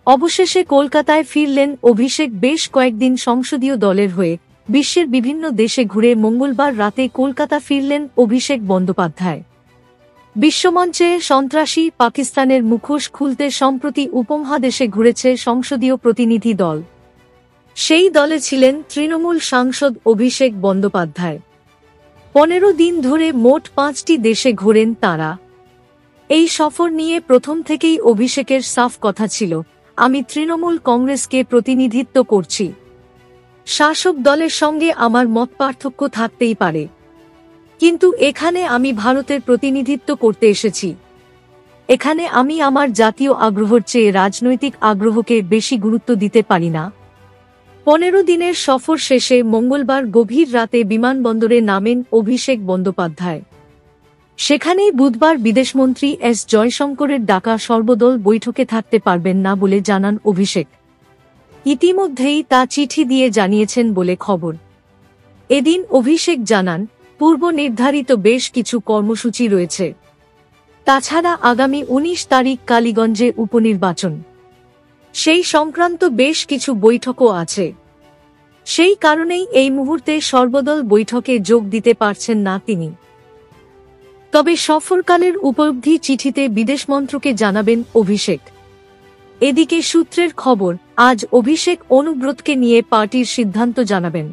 অবশেষে কলকাতায় ফিরলেন অভিষেক। বেশ কয়েকদিন সংসদীয় দলের হয়ে বিশ্বের বিভিন্ন দেশে ঘুরে মঙ্গলবার রাতে কলকাতা ফিরলেন অভিষেক বন্দ্যোপাধ্যায়। বিশ্বমঞ্চে সন্ত্রাসী পাকিস্তানের মুখোশ খুলতে সম্প্রতি উপমহাদেশে ঘুরেছে সংসদীয় প্রতিনিধি দল। সেই দলে ছিলেন তৃণমূল সাংসদ অভিষেক বন্দ্যোপাধ্যায়। 15 দিন ধরে মোট 5টি দেশে ঘোরেন তাঁরা। এই সফর নিয়ে প্রথম থেকেই অভিষেকের সাফ কথা ছিল, আমি তৃণমূল কংগ্রেসকে প্রতিনিধিত্ব করছি। শাসক দলের সঙ্গে আমার মতপার্থক্য থাকতেই পারে, কিন্তু এখানে আমি ভারতের প্রতিনিধিত্ব করতে এসেছি। এখানে আমি আমার জাতীয় আগ্রহের চেয়ে রাজনৈতিক আগ্রহকে বেশি গুরুত্ব দিতে পারি না। 15 দিনের সফর শেষে মঙ্গলবার গভীর রাতে বিমানবন্দরে নামেন অভিষেক বন্দ্যোপাধ্যায়। সেখানেই বুধবার বিদেশমন্ত্রী এস জয়শঙ্করের ডাকা সর্বদল বৈঠকে থাকতে পারবেন না বলে জানান অভিষেক। ইতিমধ্যেই তা চিঠি দিয়ে জানিয়েছেন বলে খবর। এদিন অভিষেক জানান, পূর্ব নির্ধারিত বেশ কিছু কর্মসূচি রয়েছে। তাছাড়া আগামী 19 তারিখ কালীগঞ্জে উপনির্বাচন, সেই সংক্রান্ত বেশ কিছু বৈঠকও আছে। সেই কারণেই এই মুহূর্তে সর্বদল বৈঠকে যোগ দিতে পারছেন না তিনি। তবে সফরকালের উপলব্ধি চিঠিতে বিদেশমন্ত্রকে জানাবেন অভিষেক। এদিকে সূত্রের খবর, আজ অভিষেক অনুব্রতকে নিয়ে পার্টির সিদ্ধান্ত জানাবেন।